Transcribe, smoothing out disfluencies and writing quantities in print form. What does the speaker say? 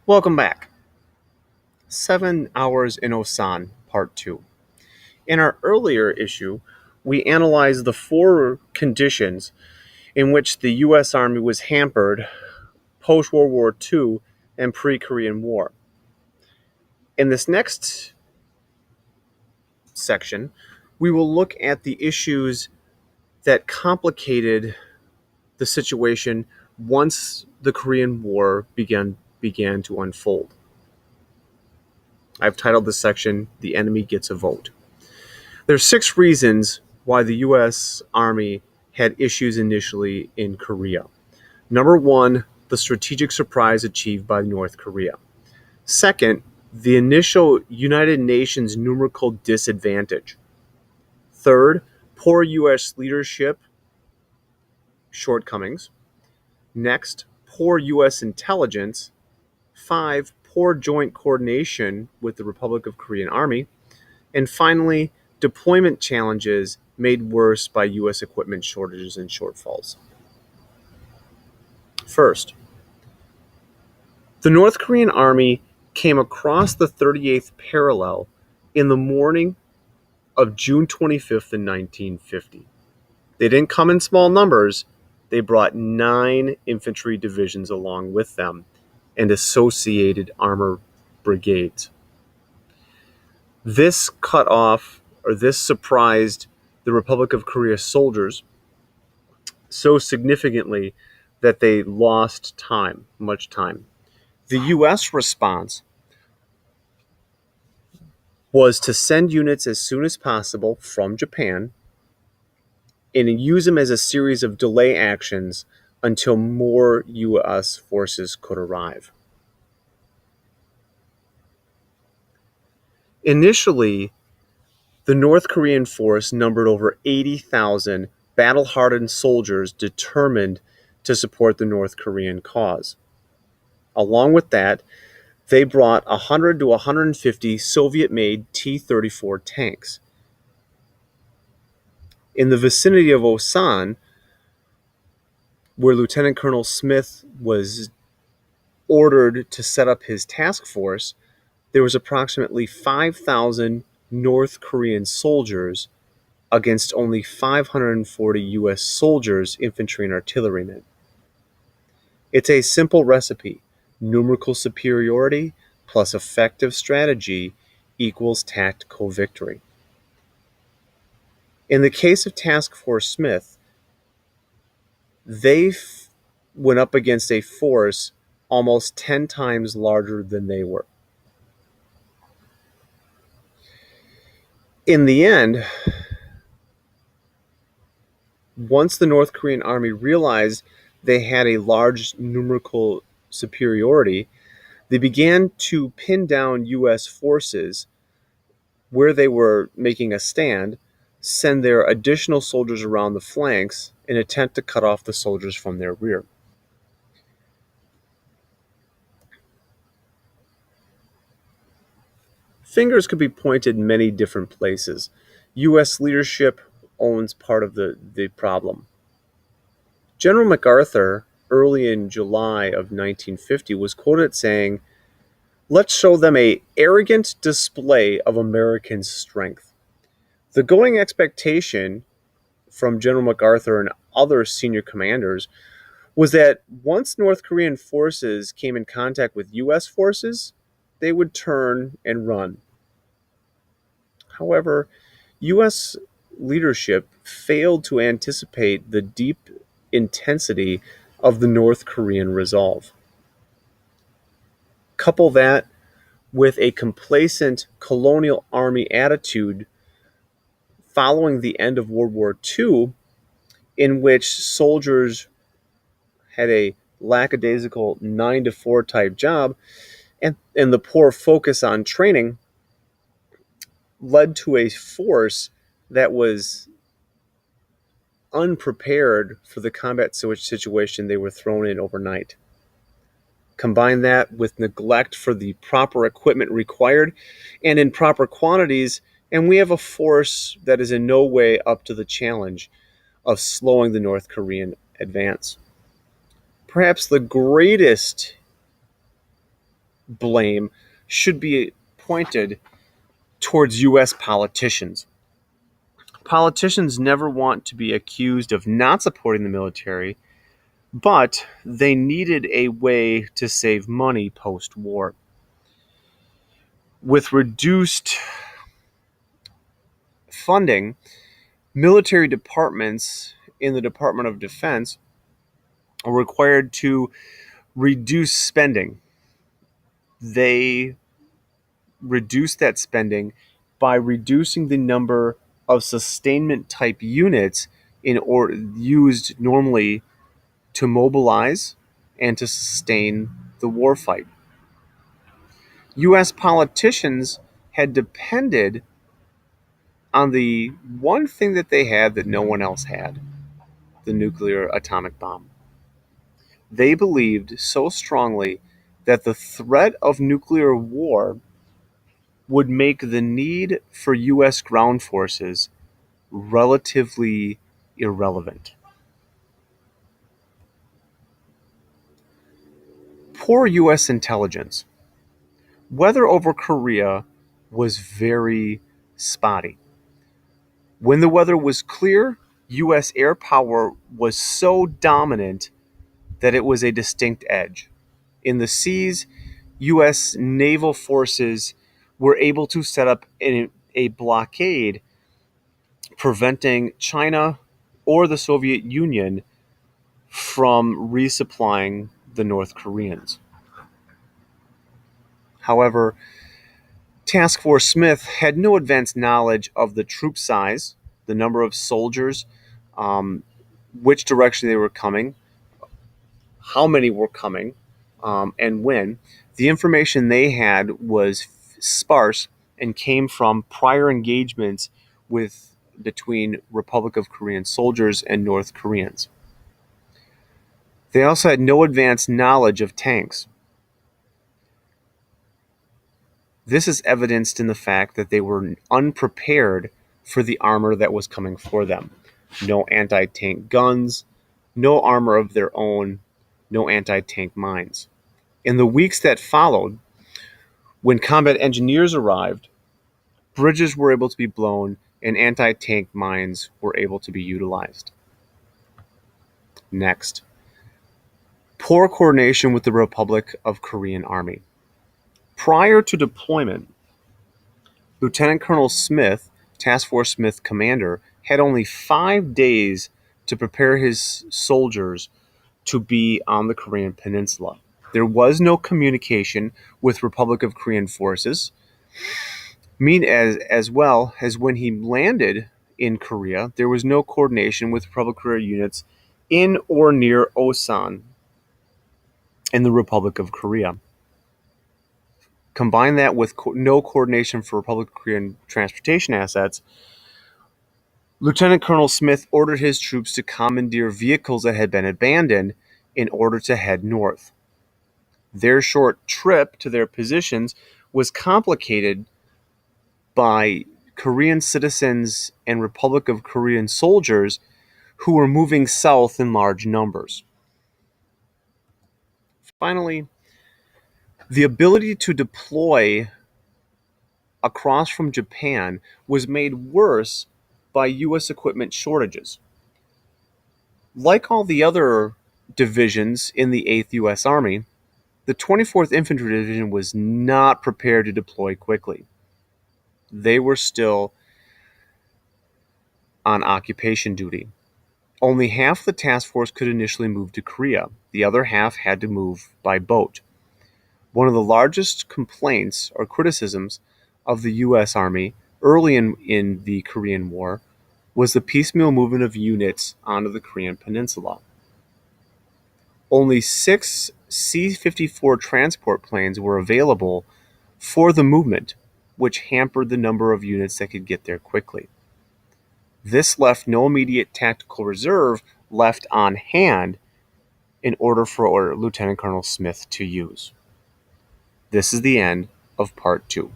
Welcome back. 7 Hours in Osan, Part 2. In our earlier issue, we analyzed the four conditions in which the U.S. Army was hampered post World War II and pre Korean War. In this next section, we will look at the issues that complicated the situation once the Korean War began to unfold. I've titled this section, The Enemy Gets a Vote. There's 6 reasons why the U.S. Army had issues initially in Korea. Number 1, the strategic surprise achieved by North Korea. Second, the initial United Nations numerical disadvantage. Third, poor U.S. leadership shortcomings. Next, poor U.S. intelligence. 5, poor joint coordination with the Republic of Korean Army. And finally, deployment challenges made worse by U.S. equipment shortages and shortfalls. First, the North Korean Army came across the 38th parallel in the morning of June 25th in 1950. They didn't come in small numbers. They brought 9 infantry divisions along with them and associated armor brigades. This surprised the Republic of Korea soldiers so significantly that they lost much time. The U.S. response was to send units as soon as possible from Japan and use them as a series of delay actions until more U.S. forces could arrive. Initially, the North Korean force numbered over 80,000 battle-hardened soldiers determined to support the North Korean cause. Along with that, they brought 100 to 150 Soviet-made T-34 tanks. In the vicinity of Osan, where Lieutenant Colonel Smith was ordered to set up his task force, there was approximately 5,000 North Korean soldiers against only 540 U.S. soldiers, infantry, and artillerymen. It's a simple recipe. Numerical superiority plus effective strategy equals tactical victory. In the case of Task Force Smith, they went up against a force almost 10 times larger than they were. In the end, once the North Korean Army realized they had a large numerical superiority, they began to pin down U.S. forces where they were making a stand, send their additional soldiers around the flanks, and attempt to cut off the soldiers from their rear. Fingers could be pointed in many different places. U.S. leadership owns part of the problem. General MacArthur, early in July of 1950, was quoted saying, "Let's show them an arrogant display of American strength." The going expectation from General MacArthur and other senior commanders was that once North Korean forces came in contact with U.S. forces, they would turn and run. However, U.S. leadership failed to anticipate the deep intensity of the North Korean resolve. Couple that with a complacent colonial army attitude following the end of World War II, in which soldiers had a lackadaisical 9-to-4 type job, and the poor focus on training led to a force that was unprepared for the combat situation they were thrown in overnight. Combine that with neglect for the proper equipment required and in proper quantities, and we have a force that is in no way up to the challenge of slowing the North Korean advance. Perhaps the greatest blame should be pointed towards U.S. politicians. Politicians never want to be accused of not supporting the military, but they needed a way to save money post war. With reduced funding, military departments in the Department of Defense are required to reduce spending. They reduce that spending by reducing the number of sustainment type units used normally to mobilize and to sustain the warfight. US politicians had depended on the one thing that they had that no one else had: the nuclear atomic bomb. They believed so strongly that the threat of nuclear war would make the need for US ground forces relatively irrelevant. Poor US intelligence. Weather over Korea was very spotty. When the weather was clear, US air power was so dominant that it was a distinct edge. In the seas, US naval forces were able to set up a blockade preventing China or the Soviet Union from resupplying the North Koreans. However, Task Force Smith had no advanced knowledge of the troop size, the number of soldiers, um, which direction they were coming, how many were coming, and when. The information they had was sparse and came from prior engagements with between Republic of Korean soldiers and North Koreans. They also had no advanced knowledge of tanks. This is evidenced in the fact that they were unprepared for the armor that was coming for them. No anti-tank guns, no armor of their own, no anti-tank mines. In the weeks that followed, when combat engineers arrived, bridges were able to be blown and anti-tank mines were able to be utilized. Next, poor coordination with the Republic of Korean Army. Prior to deployment, Lieutenant Colonel Smith, Task Force Smith commander, had only 5 days to prepare his soldiers to be on the Korean Peninsula. There was no communication with Republic of Korean forces. As well as when he landed in Korea, there was no coordination with Republic of Korea units in or near Osan in the Republic of Korea. Combine that with no coordination for Republic of Korean transportation assets, Lieutenant Colonel Smith ordered his troops to commandeer vehicles that had been abandoned in order to head north. Their short trip to their positions was complicated by Korean citizens and Republic of Korean soldiers who were moving south in large numbers. Finally, the ability to deploy across from Japan was made worse by U.S. equipment shortages. Like all the other divisions in the 8th U.S. Army, the 24th Infantry Division was not prepared to deploy quickly. They were still on occupation duty. Only half the task force could initially move to Korea. The other half had to move by boat. One of the largest complaints or criticisms of the U.S. Army early in the Korean War was the piecemeal movement of units onto the Korean Peninsula. Only 6 C-54 transport planes were available for the movement, which hampered the number of units that could get there quickly. This left no immediate tactical reserve left on hand in order for Lieutenant Colonel Smith to use. This is the end of part 2.